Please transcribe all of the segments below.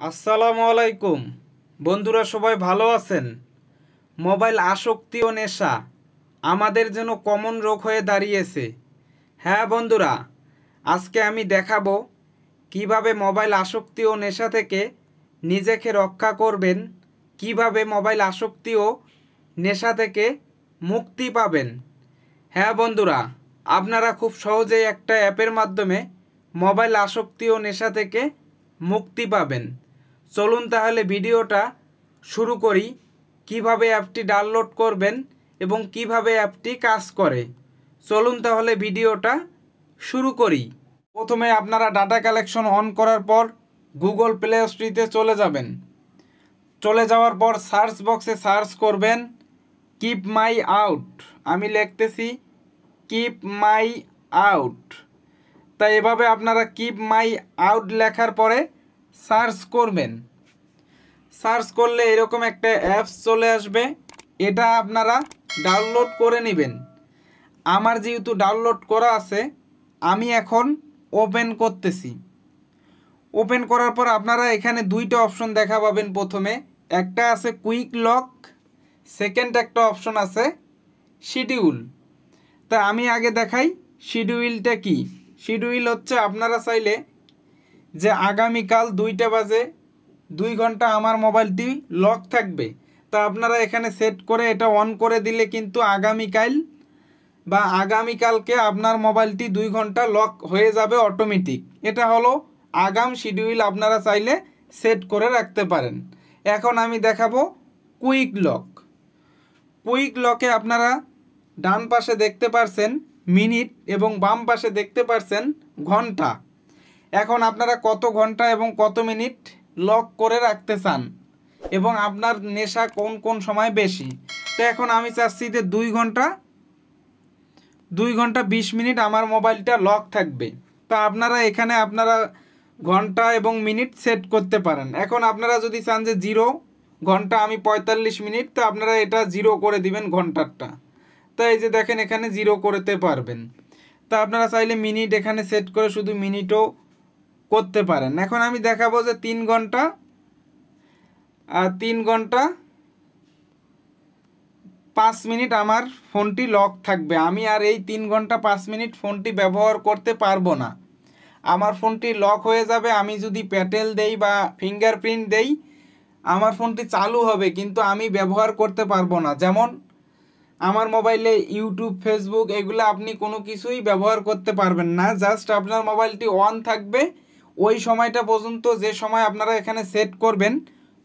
আসসালামু আলাইকুম বন্ধুরা, সবাই ভালো আছেন? মোবাইল আসক্তি ও নেশা আমাদের যেন কমন রোগ হয়ে দাঁড়িয়েছে। হ্যাঁ বন্ধুরা, আজকে আমি দেখাবো কিভাবে মোবাইল আসক্তি ও নেশা থেকে নিজেকে রক্ষা করবেন, কিভাবে মোবাইল আসক্তি ও নেশা থেকে মুক্তি পাবেন। হ্যাঁ বন্ধুরা, আপনারা খুব সহজেই একটা অ্যাপের মাধ্যমে মোবাইল আসক্তি ও নেশা থেকে মুক্তি পাবেন। চলুন তাহলে ভিডিওটা শুরু করি। কিভাবে অ্যাপটি ডাউনলোড করবেন এবং কিভাবে অ্যাপটি কাজ করে, চলুন তাহলে ভিডিওটা শুরু করি। প্রথমে আপনারা ডাটা কালেকশন অন করার পর গুগল প্লে স্টোরে চলে যাবেন। চলে যাওয়ার পর সার্চ বক্সে সার্চ করবেন কিপ মাই আউট। আমি লিখতেছি কিপ মাই আউট। তাই এভাবে আপনারা কিপ মাই আউট লেখার পরে সার্চ করবেন। সার্চ করলে এরকম একটা অ্যাপস চলে আসবে, এটা আপনারা ডাউনলোড করে নেবেন। আমার যেহেতু ডাউনলোড করা আছে, আমি এখন ওপেন করতেছি। ওপেন করার পর আপনারা এখানে দুইটা অপশন দেখা পাবেন। প্রথমে একটা আছে কুইক লক, সেকেন্ড একটা অপশন আছে শিডিউল। তা আমি আগে দেখাই শিডিউলটা কি। শিডিউল হচ্ছে আপনারা চাইলে যে আগামীকাল 2টা বাজে 2 ঘন্টা আমার মোবাইলটি লক থাকবে, তা আপনারা এখানে সেট করে এটা অন করে দিলে কিন্তু আগামীকালকে আপনার মোবাইলটি 2 ঘন্টা লক হয়ে যাবে অটোমেটিক। এটা হলো আগাম শিডিউল, আপনারা চাইলে সেট করে রাখতে পারেন। এখন আমি দেখাবো কুইক লক। কুইক লকে আপনারা ডান পাশে দেখতে পারছেন মিনিট এবং বাম পাশে দেখতে পারছেন ঘন্টা। এখন আপনারা কত ঘন্টা এবং কত মিনিট লক করে রাখতে চান এবং আপনার নেশা কোন কোন সময় বেশি। তো এখন আমি চাচ্ছি যে 2 ঘন্টা 20 মিনিট আমার মোবাইলটা লক থাকবে। তা আপনারা এখানে ঘন্টা এবং মিনিট সেট করতে পারেন। এখন আপনারা যদি চান যে 0 ঘন্টা আমি 45 মিনিট, তো আপনারা এটা 0 করে দিবেন ঘন্টারটা। তো এই যে দেখেন এখানে 0 করতে পারবেন। তা আপনারা চাইলে মিনিট এখানে সেট করে শুধু মিনিটও করতে পারেন। এখন আমি দেখাবো যে 3 ঘন্টা 5 মিনিট আমার ফোনটি লক থাকবে। আমি আর এই 3 ঘন্টা 5 মিনিট ফোনটি ব্যবহার করতে পারবো না, আমার ফোনটি লক হয়ে যাবে। আমি যদি প্যাটেল দেই বা ফিঙ্গারপ্রিন্ট দেই আমার ফোনটি চালু হবে, কিন্তু আমি ব্যবহার করতে পারবো না। যেমন আমার মোবাইলে ইউটিউব, ফেসবুক এগুলো আপনি কোনো কিছুই ব্যবহার করতে পারবেন না। জাস্ট আপনার মোবাইলটি অন থাকবে ওই সময়টা পর্যন্ত, যে সময় আপনারা এখানে সেট করবেন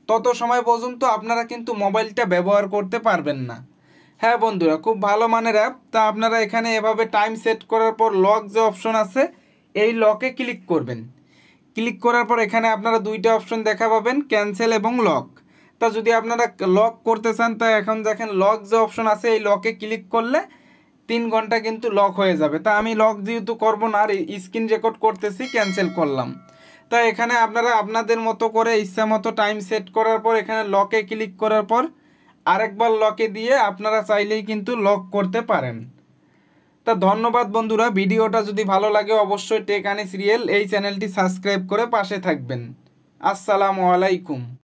তত সময় পর্যন্ত আপনারা কিন্তু মোবাইলটা ব্যবহার করতে পারবেন না। হ্যাঁ বন্ধুরা, খুব ভালো মানের অ্যাপ। তা আপনারা এখানে এভাবে টাইম সেট করার পর লক যে অপশন আছে এই লকে ক্লিক করবেন। ক্লিক করার পর এখানে আপনারা 2টা অপশন দেখা পাবেন, ক্যান্সেল এবং লক। তা যদি আপনারা লক করতে চান, তা এখন দেখেন লক যে অপশন আছে এই লকে ক্লিক করলে 3 ঘন্টা কিন্তু লক হয়ে যাবে। তা আমি লক যেহেতু করবো না আর স্ক্রিন রেকর্ড করতেছি, ক্যান্সেল করলাম। তা এখানে আপনারা আপনাদের মতো করে ইচ্ছা মতো টাইম সেট করার পর এখানে লকে ক্লিক করার পর আরেকবার লকে দিয়ে আপনারা চাইলেই কিন্তু লক করতে পারেন। তা ধন্যবাদ বন্ধুরা, ভিডিওটা যদি ভালো লাগে অবশ্যই টেক আনিস রিয়েল এই চ্যানেলটি সাবস্ক্রাইব করে পাশে থাকবেন। আসসালামু আলাইকুম।